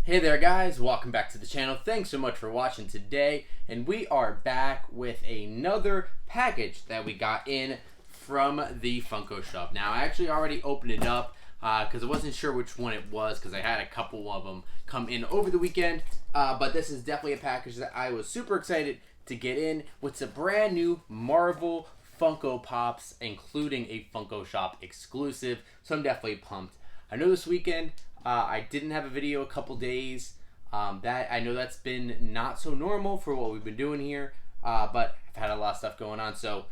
Hey there guys, welcome back to the channel. Thanks so much for watching today, and we are back with another package that we got in from the Funko Shop. Now I actually already opened it up because I wasn't sure which one it was because I had a couple of them come in over the weekend, but this is definitely a package that I was super excited to get in with some brand new Marvel Funko Pops, including a Funko Shop exclusive, so I'm definitely pumped. I know this weekend I didn't have a video a couple days. I know that's been not so normal for what we've been doing here, but I've had a lot of stuff going on, so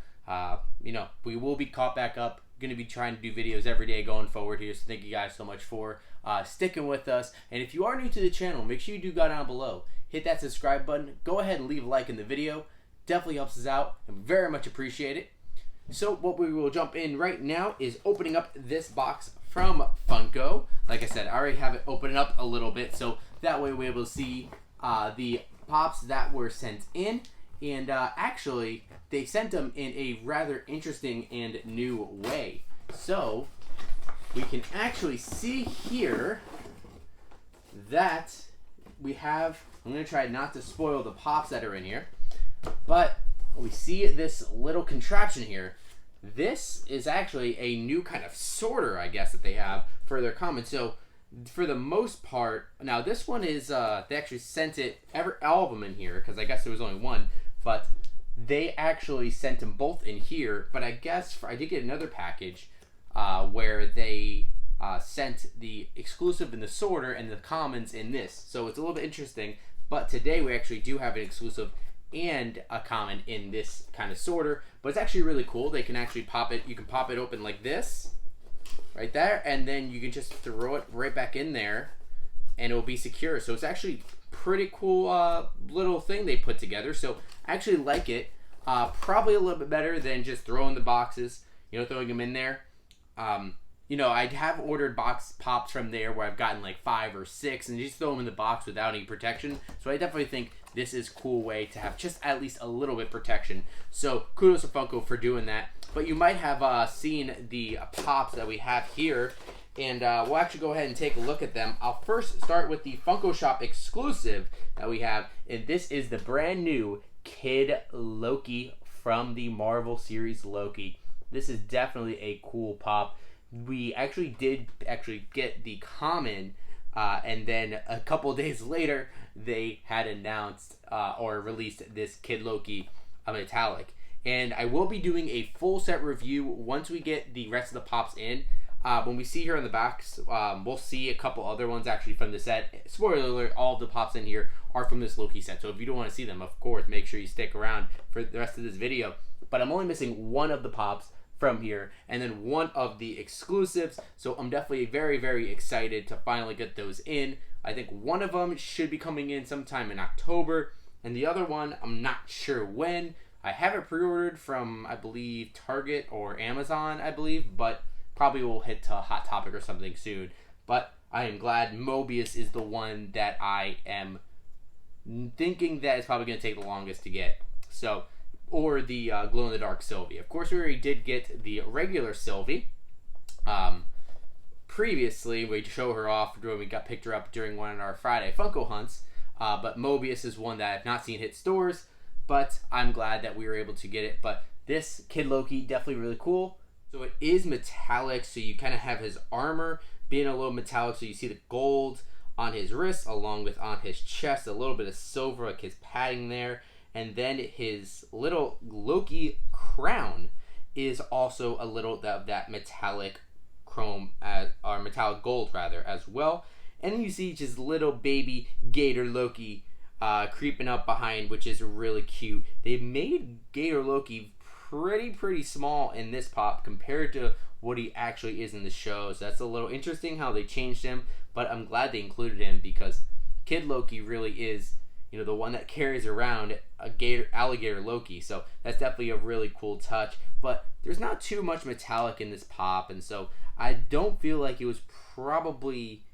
we will be caught back up. Going to be trying to do videos every day going forward here, so thank you guys so much for sticking with us. And if you are new to the channel, make sure you do go down below, hit that subscribe button, go ahead and leave a like in the video. Definitely helps us out and very much appreciate it. So what we will jump in right now is opening up this box from Funko. Like I said, I already have it opened up a little bit, so that way we're able to see the pops that were sent in. And actually, they sent them in a rather interesting and new way. So we can actually see here that we have, I'm going to try not to spoil the pops that are in here, but we see this little contraption here. This is actually a new kind of sorter, I guess, that they have for their comments. So for the most part, now this one is, they actually sent it, all of them in here, because I guess there was only one, but they actually sent them both in here. But I guess I did get another package where they sent the exclusive in the sorter and the commons in this. So it's a little bit interesting, but today we actually do have an exclusive and a common in this kind of sorter, but it's actually really cool. They can actually pop it, you can pop it open like this right there, and then you can just throw it right back in there and it will be secure. So it's actually pretty cool little thing they put together. So I actually like it, probably a little bit better than just throwing the boxes, throwing them in there. I have ordered box pops from there where I've gotten like 5 or 6 and you just throw them in the box without any protection. So I definitely think this is a cool way to have just at least a little bit protection. So kudos to Funko for doing that. But you might have seen the pops that we have here, and we'll actually go ahead and take a look at them. I'll first start with the Funko Shop exclusive that we have, and this is the brand new Kid Loki from the Marvel series Loki. This is definitely a cool pop. We actually did get the common, and then a couple days later they had announced or released this Kid Loki metallic. And I will be doing a full set review once we get the rest of the pops in. When we see here on the backs, we'll see a couple other ones actually from the set. Spoiler alert, all of the pops in here are from this Loki set. So if you don't want to see them, of course, make sure you stick around for the rest of this video. But I'm only missing one of the pops from here and then one of the exclusives, so I'm definitely very, very excited to finally get those in. I think one of them should be coming in sometime in October, and the other one I'm not sure when. I have it pre-ordered from, I believe, Target or Amazon, I believe, but probably will hit to Hot Topic or something soon. But I am glad Mobius is the one that I am thinking that is probably going to take the longest to get. So, or the glow-in-the-dark Sylvie. Of course, we already did get the regular Sylvie. Previously, we show her off when we picked her up during one of our Friday Funko hunts. But Mobius is one that I've not seen hit stores, but I'm glad that we were able to get it. But this Kid Loki, definitely really cool. So it is metallic, so you kind of have his armor being a little metallic, so you see the gold on his wrists along with on his chest, a little bit of silver, like his padding there. And then his little Loki crown is also a little of that metallic chrome, or metallic gold rather, as well. And then you see just little baby Gator Loki creeping up behind, which is really cute. They made Gator Loki pretty small in this pop compared to what he actually is in the show. So that's a little interesting how they changed him, but I'm glad they included him because Kid Loki really is, the one that carries around a alligator Loki. So that's definitely a really cool touch. But there's not too much metallic in this pop, and so I don't feel like it was probably,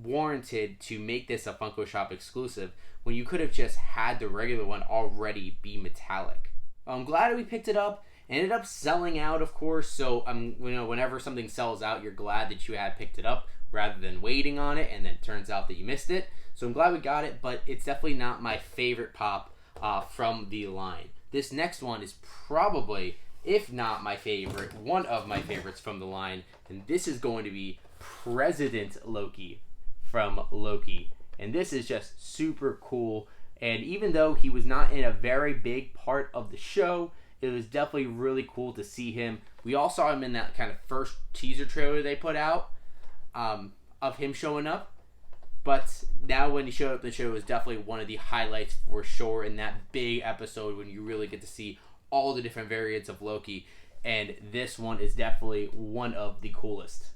warranted to make this a Funko Shop exclusive when you could have just had the regular one already be metallic. I'm glad we picked it up, Ended up selling out, of course, so whenever something sells out, you're glad that you had picked it up rather than waiting on it, and then it turns out that you missed it. So I'm glad we got it, but it's definitely not my favorite pop from the line. This next one is probably, if not my favorite, one of my favorites from the line, and this is going to be President Loki from Loki. And this is just super cool, and even though he was not in a very big part of the show, it was definitely really cool to see him. We all saw him in that kind of first teaser trailer they put out of him showing up. But now when he showed up in the show, it was definitely one of the highlights for sure in that big episode when you really get to see all the different variants of Loki. And this one is definitely one of the coolest.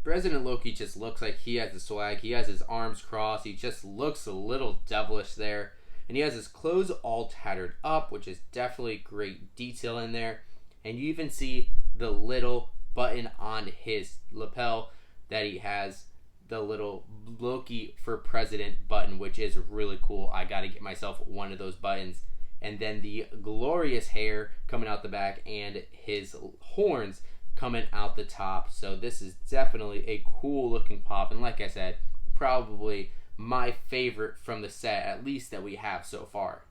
President Loki just looks like he has the swag. He has his arms crossed. He just looks a little devilish there. And he has his clothes all tattered up, which is definitely great detail in there. And you even see the little button on his lapel that he has the little Loki for President button, which is really cool. I gotta get myself one of those buttons. And then the glorious hair coming out the back and his horns coming out the top. So this is definitely a cool looking pop, and like I said, probably my favorite from the set, at least that we have so far.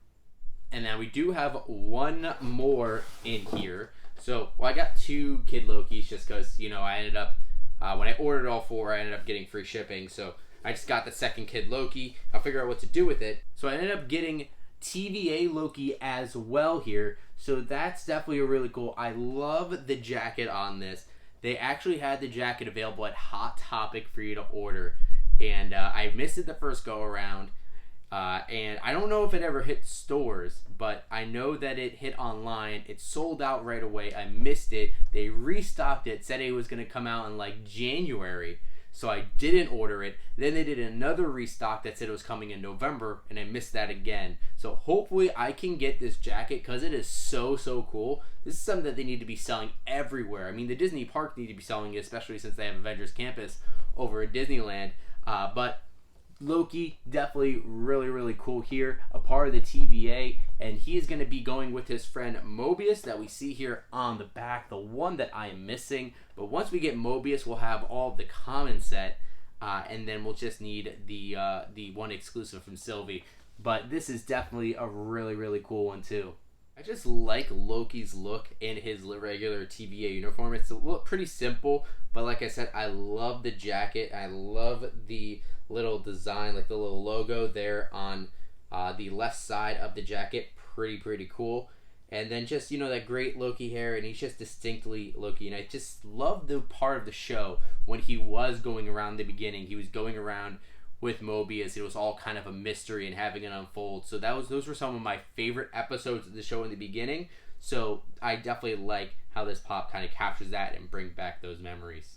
And now we do have one more in here. So, I got two Kid Lokis just because, I ended up, when I ordered all four, I ended up getting free shipping. So, I just got the second Kid Loki. I'll figure out what to do with it. So, I ended up getting TVA Loki as well here. So, that's definitely a really cool. I love the jacket on this. They actually had the jacket available at Hot Topic for you to order. And I missed it the first go around. And I don't know if it ever hit stores, but I know that it hit online. It sold out right away. I missed it. They restocked it, said it was going to come out in like January. So I didn't order it. Then they did another restock that said it was coming in November, and I missed that again. So hopefully I can get this jacket because it is so, so cool. This is something that they need to be selling everywhere. I mean, the Disney park need to be selling it, especially since they have Avengers Campus over at Disneyland. But Loki, definitely really, really cool here. A part of the TVA, and he is going to be going with his friend Mobius that we see here on the back, the one that I am missing. But once we get Mobius, we'll have all of the common set, and then we'll just need the one exclusive from Sylvie. But this is definitely a really, really cool one too. I just like Loki's look in his regular TVA uniform. It's a look pretty simple, but like I said, I love the jacket. I love the little design, like the little logo there on the left side of the jacket. Pretty cool. And then just, that great Loki hair, and he's just distinctly Loki. And I just love the part of the show when he was going around the beginning. He was going around with Mobius. It was all kind of a mystery and having it unfold. So those were some of my favorite episodes of the show in the beginning. So I definitely like how this pop kind of captures that and brings back those memories.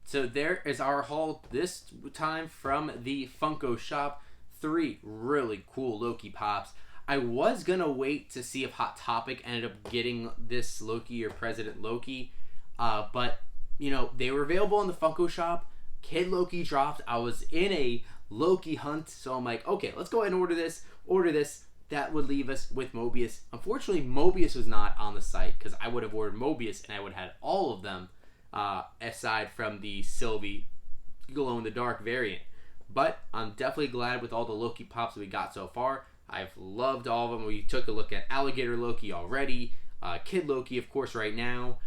So there is our haul this time from the Funko Shop. 3 really cool Loki pops. I was going to wait to see if Hot Topic ended up getting this Loki or President Loki. But, they were available in the Funko Shop. Kid Loki dropped. I was in a Loki hunt, so I'm like, okay, let's go ahead and order this. That would leave us with Mobius. Unfortunately, Mobius was not on the site because I would have ordered Mobius and I would have had all of them aside from the Sylvie glow-in-the-dark variant. But I'm definitely glad with all the Loki pops we got so far. I've loved all of them. We took a look at Alligator Loki already, Kid Loki, of course, right now,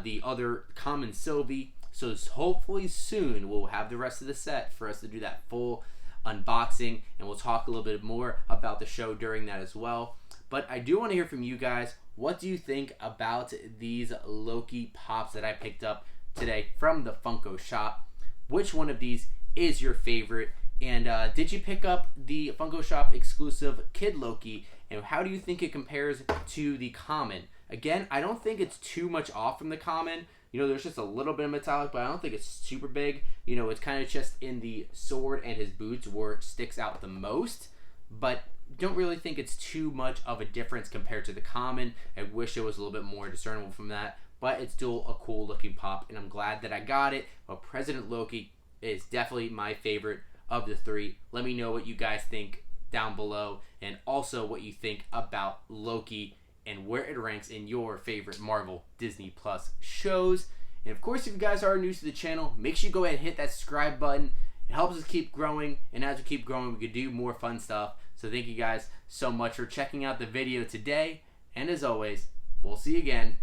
the other common Sylvie. So hopefully soon we'll have the rest of the set for us to do that full unboxing, and we'll talk a little bit more about the show during that as well. But I do want to hear from you guys. What do you think about these Loki pops that I picked up today from the Funko Shop? Which one of these is your favorite? And did you pick up the Funko Shop exclusive Kid Loki? And how do you think it compares to the common? Again, I don't think it's too much off from the common. There's just a little bit of metallic, but I don't think it's super big. It's kind of just in the sword and his boots where it sticks out the most. But don't really think it's too much of a difference compared to the common. I wish it was a little bit more discernible from that. But it's still a cool looking pop, and I'm glad that I got it. But President Loki is definitely my favorite of the 3. Let me know what you guys think down below, and also what you think about Loki and where it ranks in your favorite Marvel Disney Plus shows. And of course, if you guys are new to the channel, make sure you go ahead and hit that subscribe button. It helps us keep growing, and as we keep growing, we can do more fun stuff. So thank you guys so much for checking out the video today, and as always, we'll see you again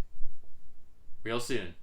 real soon.